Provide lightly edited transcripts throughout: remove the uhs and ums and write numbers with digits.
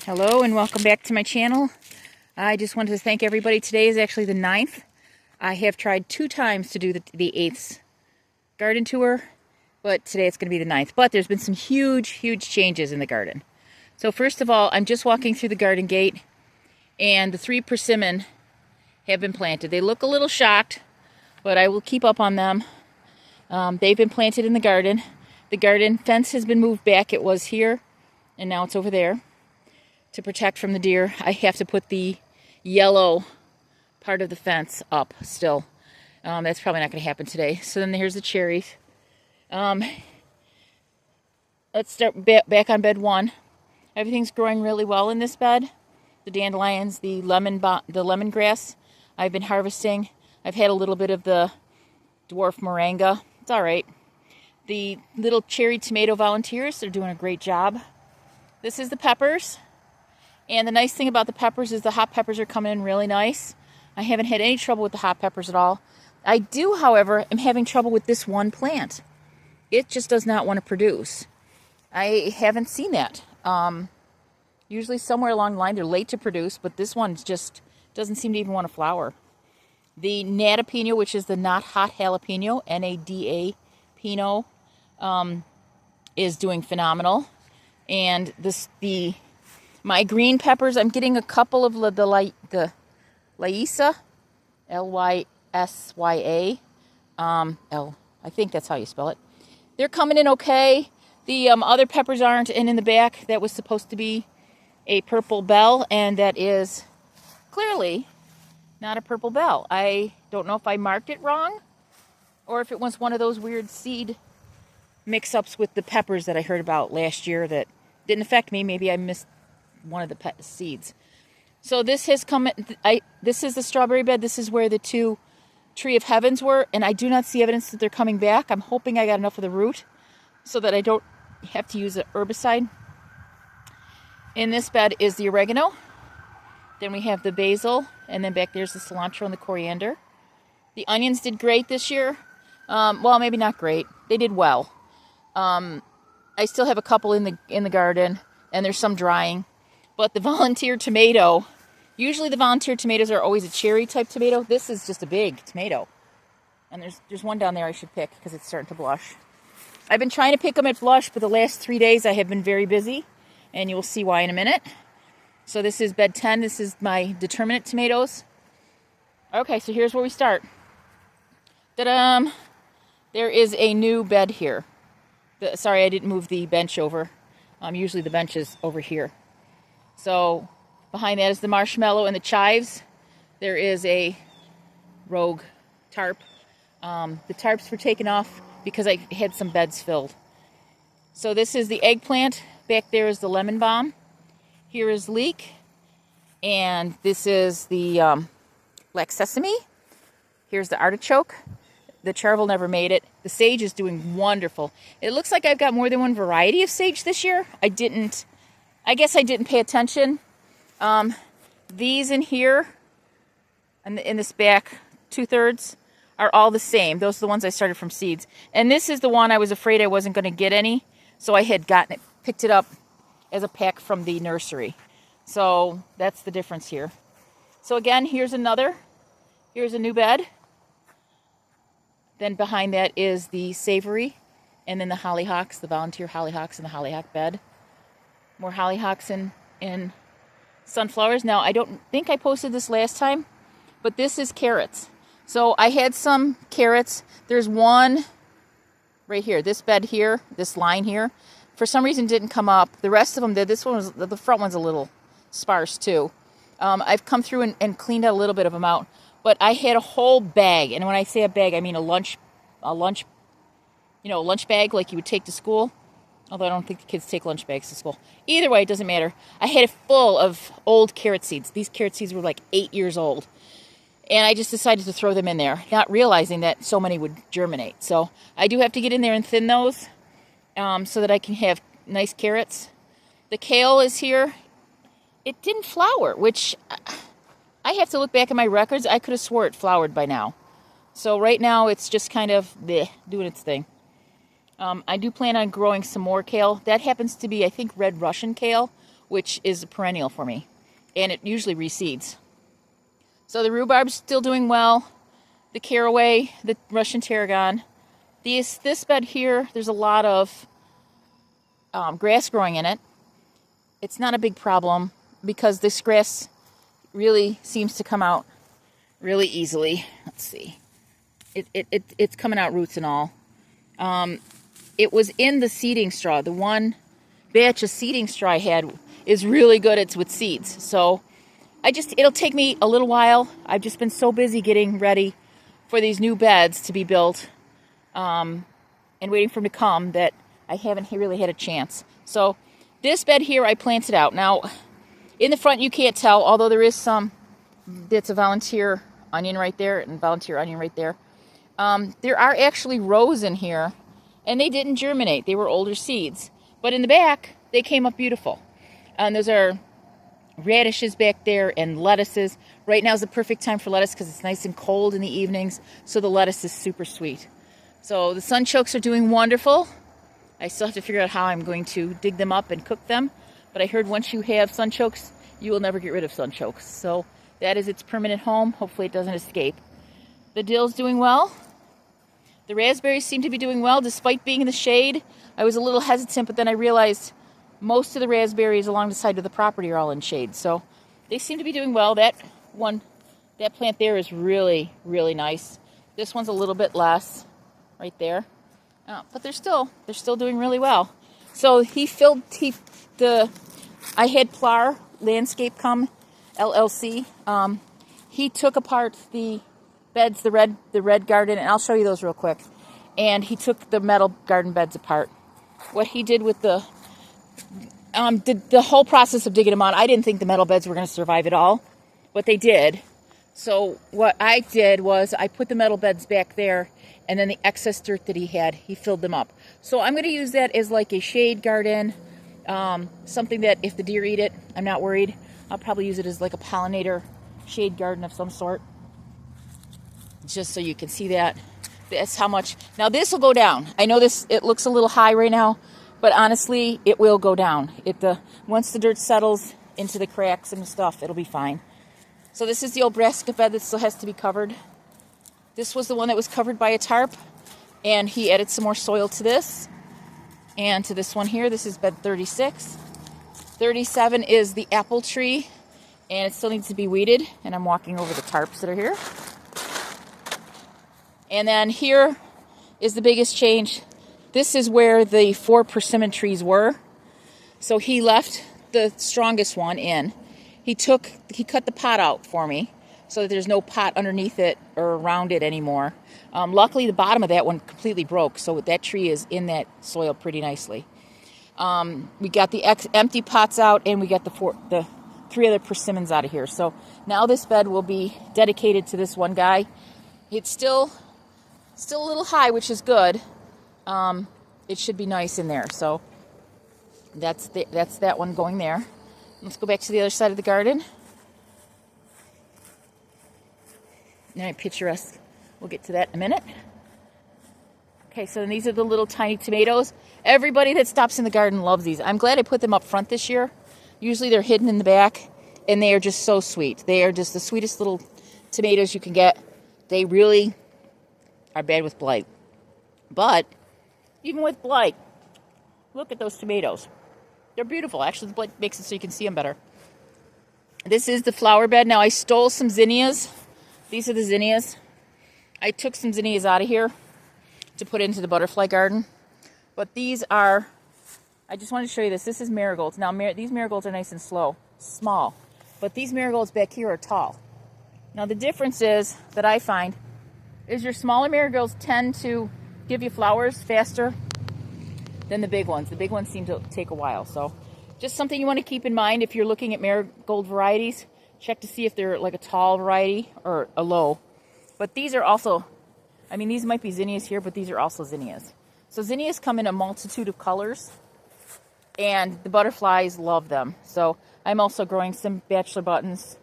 Hello and welcome back to my channel. I just wanted to thank everybody. Today is actually the 9th. I have tried 2 times to do the 8th garden tour, but today it's going to be the 9th. But there's been some huge changes in the garden. So first of all, I'm just walking through the garden gate and the 3 persimmon have been planted. They look a little shocked, but I will keep up on them. They've been planted in the garden. The garden fence has been moved back. It was here and now it's over there. To protect from the deer, I have to put the yellow part of the fence up still. That's probably not going to happen today. So then here's the cherries. Let's start back on bed 1. Everything's growing really well in this bed. The dandelions, the lemongrass, I've been harvesting. I've had a little bit of the dwarf moringa. It's all right. The little cherry tomato volunteers, they're doing a great job. This is the peppers. And the nice thing about the peppers is the hot peppers are coming in really nice. I haven't had any trouble with the hot peppers at all. I do, however, am having trouble with this one plant. It just does not want to produce. I haven't seen that. Usually somewhere along the line they're late to produce, but this one just doesn't seem to even want to flower. The natapino, which is the not hot jalapeno, N-A-D-A pino, is doing phenomenal. And my green peppers, I'm getting a couple of the Lysa, L-Y-S-Y-A, I think that's how you spell it. They're coming in okay. The other peppers aren't, and in the back, that was supposed to be a purple bell, and that is clearly not a purple bell. I don't know if I marked it wrong, or if it was one of those weird seed mix-ups with the peppers that I heard about last year that didn't affect me. Maybe I missed one of the seeds. So this has come. This is the strawberry bed. This is where the 2 tree of heavens were, and I do not see evidence that they're coming back. I'm hoping I got enough of the root so that I don't have to use an herbicide. In this bed is the oregano. Then we have the basil, and then back there's the cilantro and the coriander. The onions did great this year. Well, maybe not great. They did well. I still have a couple in the garden, and there's some drying. But the volunteer tomato, usually the volunteer tomatoes are always a cherry type tomato. This is just a big tomato. And there's one down there I should pick because it's starting to blush. I've been trying to pick them at blush, but the last 3 days I have been very busy. And you will see why in a minute. So this is bed 10. This is my determinate tomatoes. Okay, so here's where we start. Ta-da! There is a new bed here. Sorry, I didn't move the bench over. Usually the bench is over here. So behind that is the marshmallow and the chives. There is a rogue tarp. The tarps were taken off because I had some beds filled. So this is the eggplant. Back there is the lemon balm. Here is leek. And this is the black sesame. Here's the artichoke. The charvel never made it. The sage is doing wonderful. It looks like I've got more than one variety of sage this year. I guess I didn't pay attention. These in here, and in this back 2/3, are all the same. Those are the ones I started from seeds. And this is the one I was afraid I wasn't going to get any. So I had picked it up as a pack from the nursery. So that's the difference here. So again, here's a new bed. Then behind that is the savory, and then the hollyhocks, the volunteer hollyhocks in the hollyhock bed. More hollyhocks in sunflowers. Now, I don't think I posted this last time, but this is carrots. So I had some carrots. There's one right here, this bed here, this line here. For some reason didn't come up. The rest of them did. This one was, the front one's a little sparse too. I've come through and cleaned a little bit of them out. But I had a whole bag, and when I say a bag, I mean a lunch bag like you would take to school. Although I don't think the kids take lunch bags to school. Either way, it doesn't matter. I had it full of old carrot seeds. These carrot seeds were like 8 years old. And I just decided to throw them in there, not realizing that so many would germinate. So I do have to get in there and thin those so that I can have nice carrots. The kale is here. It didn't flower, which I have to look back at my records. I could have swore it flowered by now. So right now it's just kind of doing its thing. I do plan on growing some more kale. That happens to be, I think, red Russian kale, which is a perennial for me. And it usually reseeds. So the rhubarb's still doing well. The caraway, the Russian tarragon. This bed here, there's a lot of grass growing in it. It's not a big problem because this grass really seems to come out really easily. Let's see. It's coming out roots and all. It was in the seeding straw. The one batch of seeding straw I had is really good. It's with seeds. So it'll take me a little while. I've just been so busy getting ready for these new beds to be built and waiting for them to come that I haven't really had a chance. So this bed here I planted out. Now, in the front you can't tell, although there is some bits of volunteer onion right there and volunteer onion right there. There are actually rows in here, and they didn't germinate. They were older seeds. But in the back, they came up beautiful. And those are radishes back there and lettuces. Right now is the perfect time for lettuce because it's nice and cold in the evenings, so the lettuce is super sweet. So the sunchokes are doing wonderful. I still have to figure out how I'm going to dig them up and cook them. But I heard once you have sunchokes, you will never get rid of sunchokes. So that is its permanent home. Hopefully it doesn't escape. The dill's doing well. The raspberries seem to be doing well despite being in the shade. I was a little hesitant, but then I realized most of the raspberries along the side of the property are all in shade. So they seem to be doing well. That plant there is really, really nice. This one's a little bit less right there. But they're still doing really well. So I had Plarr Landscaping LLC. He took apart the beds, the red garden, and I'll show you those real quick. And he took the metal garden beds apart. What he did with the whole process of digging them out, I didn't think the metal beds were going to survive at all, but they did. So what I did was I put the metal beds back there, and then the excess dirt that he filled them up. So I'm going to use that as like a shade garden, something that if the deer eat it, I'm not worried. I'll probably use it as like a pollinator shade garden of some sort. Just so you can see that. That's how much. Now this will go down. I know it looks a little high right now, but honestly, it will go down. Once the dirt settles into the cracks and stuff, it'll be fine. So this is the old brassica bed that still has to be covered. This was the one that was covered by a tarp, and he added some more soil to this and to this one here. This is bed 36. 37 is the apple tree, and it still needs to be weeded, and I'm walking over the tarps that are here. And then here is the biggest change. This is where the 4 persimmon trees were. So he left the strongest one in. He cut the pot out for me so that there's no pot underneath it or around it anymore. Luckily, the bottom of that one completely broke, so that tree is in that soil pretty nicely. We got the empty pots out, and we got the 3 other persimmons out of here. So now this bed will be dedicated to this one guy. It's still a little high, which is good. It should be nice in there. So that's that one going there. Let's go back to the other side of the garden. Now picturesque. We'll get to that in a minute. Okay, so these are the little tiny tomatoes. Everybody that stops in the garden loves these. I'm glad I put them up front this year. Usually they're hidden in the back, and they are just so sweet. They are just the sweetest little tomatoes you can get. They really are bad with blight. But even with blight, look at those tomatoes. They're beautiful. Actually, the blight makes it so you can see them better. This is the flower bed. Now, I stole some zinnias. These are the zinnias. I took some zinnias out of here to put into the butterfly garden. But these are, I just wanted to show you this. This is marigolds. Now, these marigolds are nice and small. But these marigolds back here are tall. Now, the difference is, that I find, is your smaller marigolds tend to give you flowers faster than the big ones. The big ones seem to take a while. So just something you want to keep in mind if you're looking at marigold varieties. Check to see if they're like a tall variety or a low. But these are also, I mean, these might be zinnias here, but these are also zinnias. So zinnias come in a multitude of colors, and the butterflies love them. So I'm also growing some bachelor buttons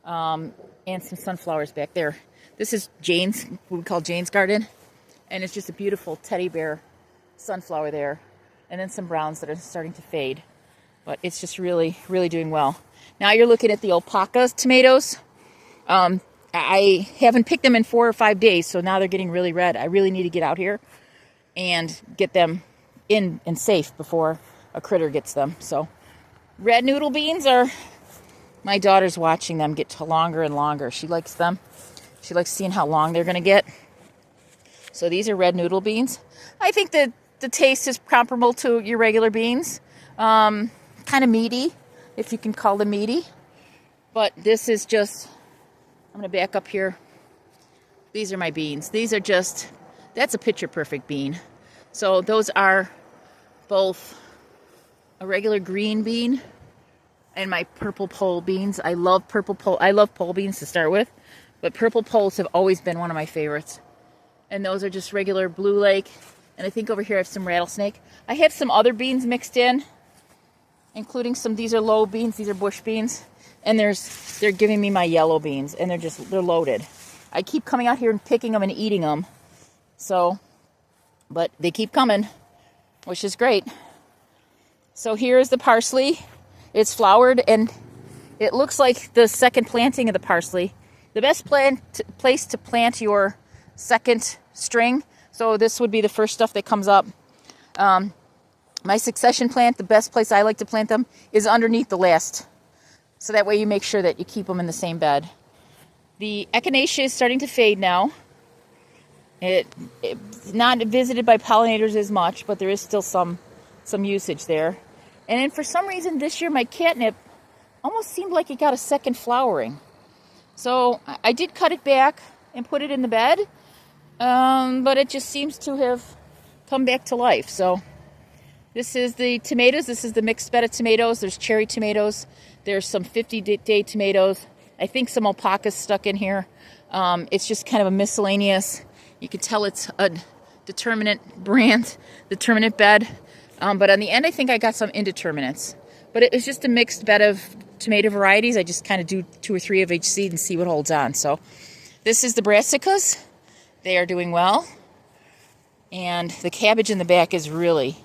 and some sunflowers back there. This is Jane's, what we call Jane's garden. And it's just a beautiful teddy bear sunflower there. And then some browns that are starting to fade. But it's just really, really doing well. Now you're looking at the alpaca tomatoes. I haven't picked them in 4 or 5 days, so now they're getting really red. I really need to get out here and get them in and safe before a critter gets them. So red noodle beans are, my daughter's watching them get to longer and longer. She likes them. She likes seeing how long they're going to get. So these are red noodle beans. I think that the taste is comparable to your regular beans. Kind of meaty, if you can call them meaty. But this is just, I'm going to back up here. These are my beans. These are just, that's a picture perfect bean. So those are both a regular green bean and my purple pole beans. I love pole beans to start with, but purple poles have always been one of my favorites. And those are just regular Blue Lake. And I think over here I have some rattlesnake. I have some other beans mixed in, including some, these are low beans, these are bush beans. And they're giving me my yellow beans, and they're loaded. I keep coming out here and picking them and eating them. So, but they keep coming, which is great. So here's the parsley. It's flowered, and it looks like the second planting of the parsley. The best place to plant your second string. So this would be the first stuff that comes up. My succession plant, the best place I like to plant them is underneath the last. So that way you make sure that you keep them in the same bed. The echinacea is starting to fade now. It's not visited by pollinators as much, but there is still some usage there. And then for some reason this year my catnip almost seemed like it got a second flowering. So I did cut it back and put it in the bed, but it just seems to have come back to life. So this is the tomatoes. This is the mixed bed of tomatoes. There's cherry tomatoes. There's some 50-day tomatoes. I think some alpacas stuck in here. It's just kind of a miscellaneous. You can tell it's a determinate brand, determinate bed. But on the end, I think I got some indeterminates. But it was just a mixed bed of tomato varieties. I just kind of do 2 or 3 of each seed and see what holds on. So this is the brassicas. They are doing well. And the cabbage in the back is really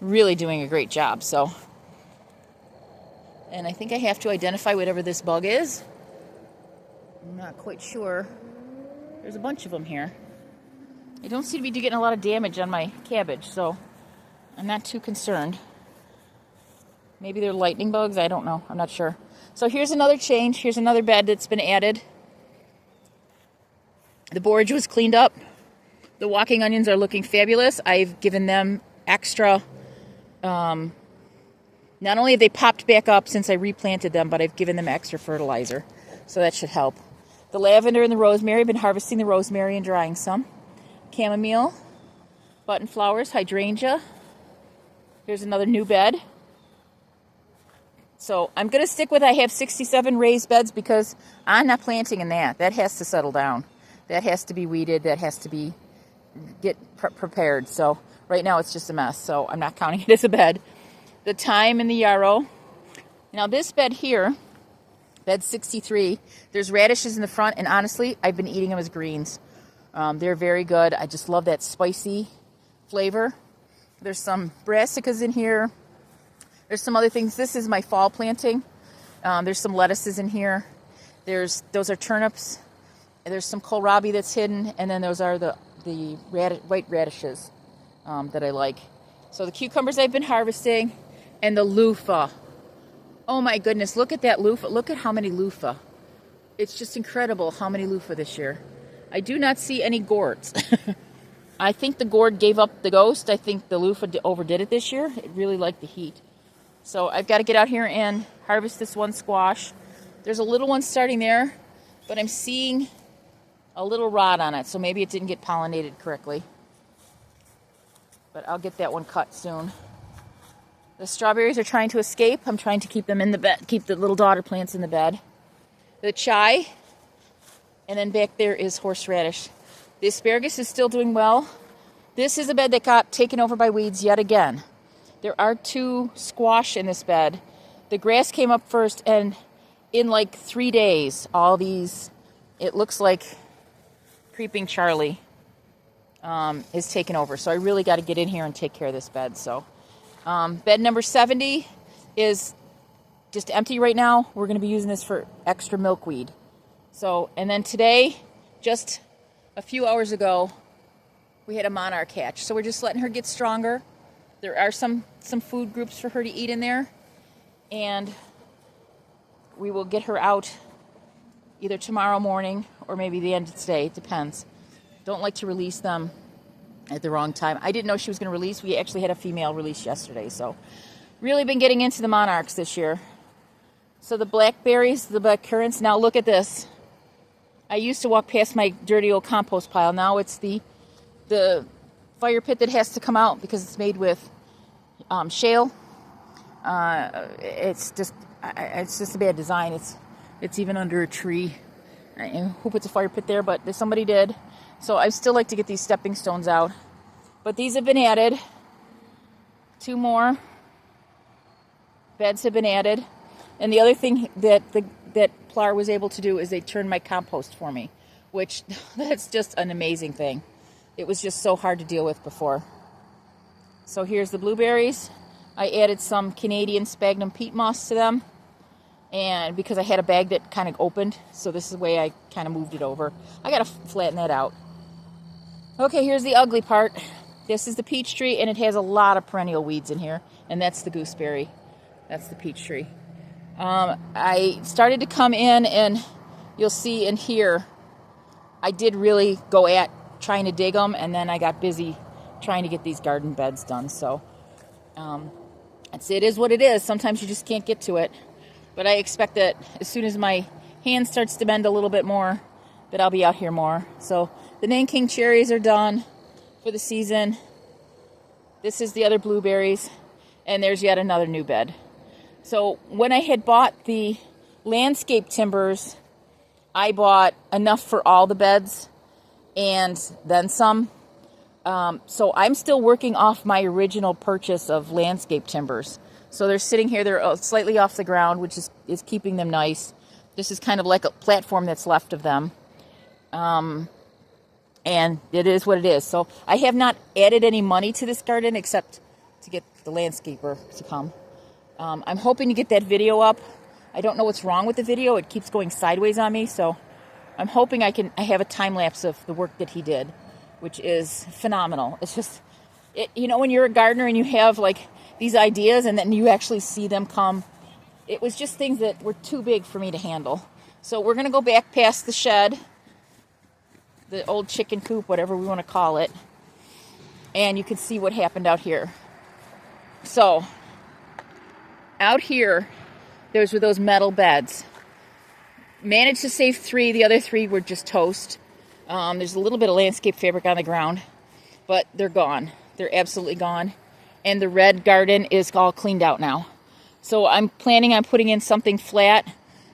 doing a great job. So, and I think I have to identify whatever this bug is. I'm not quite sure. There's a bunch of them here. I don't seem to be getting a lot of damage on my cabbage, so I'm not too concerned. Maybe they're lightning bugs. I don't know. I'm not sure. So here's another change. Here's another bed that's been added. The borage was cleaned up. The walking onions are looking fabulous. I've given them extra. Not only have they popped back up since I replanted them, but I've given them extra fertilizer. So that should help. The lavender and the rosemary, I've been harvesting the rosemary and drying some. Chamomile, button flowers, hydrangea. Here's another new bed. So I'm going to stick with, I have 67 raised beds because I'm not planting in that. That has to settle down. That has to be weeded. That has to get prepared. So right now it's just a mess. So I'm not counting it as a bed. The thyme and the yarrow. Now this bed here, bed 63, there's radishes in the front, and honestly, I've been eating them as greens. They're very good. I just love that spicy flavor. There's some brassicas in here. There's some other things. This is my fall planting. There's some lettuces in here. Those are turnips. There's some kohlrabi that's hidden, and then those are the white radishes that I like. So the cucumbers I've been harvesting, and the loofah. Oh my goodness, look at that loofah. Look at how many loofah. It's just incredible how many loofah this year. I do not see any gourds. I think the gourd gave up the ghost. I think the loofah overdid it this year. It really liked the heat. So I've got to get out here and harvest this one squash. There's a little one starting there, but I'm seeing a little rot on it, so maybe it didn't get pollinated correctly. But I'll get that one cut soon. The strawberries are trying to escape. I'm trying to keep them in the bed, keep the little daughter plants in the bed. The chai, and then back there is horseradish. The asparagus is still doing well. This is a bed that got taken over by weeds yet again. There are 2 squash in this bed. The grass came up first, and in like 3 days, all these, it looks like Creeping Charlie is taken over. So I really got to get in here and take care of this bed. So bed number 70 is just empty right now. We're going to be using this for extra milkweed. So, and then today, just a few hours ago, we had a monarch hatch. So we're just letting her get stronger. There are some food groups for her to eat in there. And we will get her out either tomorrow morning or maybe the end of today. It depends. Don't like to release them at the wrong time. I didn't know she was going to release. We actually had a female release yesterday. So really been getting into the monarchs this year. So the blackberries, the black currants. Now look at this. I used to walk past my dirty old compost pile. Now it's the fire pit that has to come out because it's made with shale. It's just a bad design. It's even under a tree. Who puts a fire pit there? But somebody did. So I still like to get these stepping stones out. But these have been added. 2 more beds have been added. And the other thing that Plarr was able to do is they turned my compost for me, which that's just an amazing thing. It was just so hard to deal with before. So here's the blueberries. I added some Canadian sphagnum peat moss to them. And because I had a bag that kind of opened, so this is the way I kind of moved it over. I got to flatten that out. Okay, here's the ugly part. This is the peach tree, and it has a lot of perennial weeds in here. And that's the gooseberry. That's the peach tree. I started to come in, and you'll see in here, I did really go at trying to dig them, and then I got busy trying to get these garden beds done. So it is what it is. Sometimes you just can't get to it. But I expect that as soon as my hand starts to bend a little bit more, that I'll be out here more. So the Nanking cherries are done for the season. This is the other blueberries. And there's yet another new bed. So when I had bought the landscape timbers, I bought enough for all the beds and then some. So I'm still working off my original purchase of landscape timbers. So they're sitting here, they're slightly off the ground, which is keeping them nice. This is kind of like a platform that's left of them. And it is what it is. So I have not added any money to this garden except to get the landscaper to come. I'm hoping to get that video up. I don't know what's wrong with the video. It keeps going sideways on me. So I'm hoping I have a time lapse of the work that he did, which is phenomenal. It's just, when you're a gardener and you have like these ideas and then you actually see them come, it was just things that were too big for me to handle. So we're going to go back past the shed, the old chicken coop, whatever we want to call it, and you can see what happened out here. So out here, were those metal beds. Managed to save 3. The other 3 were just toast. There's a little bit of landscape fabric on the ground, but they're gone. They're absolutely gone. And the red garden is all cleaned out now. So I'm planning on putting in something flat.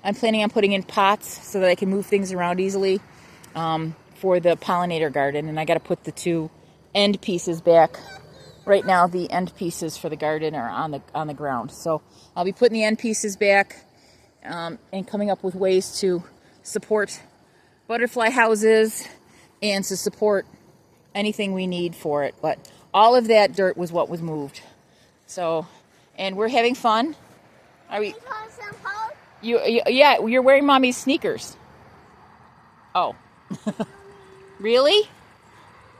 I'm planning on putting in pots so that I can move things around easily for the pollinator garden. And I got to put the 2 end pieces back. Right now, the end pieces for the garden are on the ground. So I'll be putting the end pieces back and coming up with ways to support butterfly houses and to support anything we need for it. But all of that dirt was what was moved. So, and we're having fun. Are we? Yeah, you're wearing mommy's sneakers. Oh, really?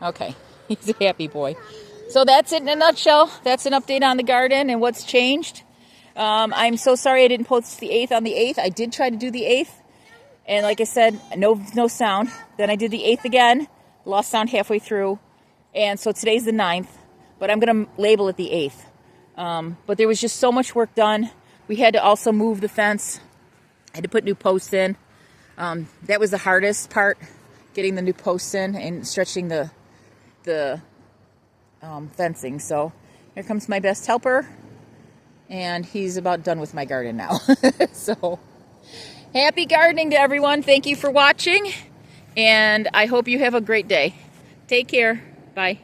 Okay, he's a happy boy. So that's it in a nutshell. That's an update on the garden and what's changed. I'm so sorry I didn't post the 8th on the 8th. I did try to do the 8th. And like I said, no sound. Then I did the 8th again. Lost sound halfway through. And so today's the 9th. But I'm going to label it the 8th. But there was just so much work done. We had to also move the fence. I had to put new posts in. That was the hardest part, getting the new posts in and stretching the fencing. So here comes my best helper. And he's about done with my garden now. So happy gardening to everyone. Thank you for watching. And I hope you have a great day. Take care. Bye.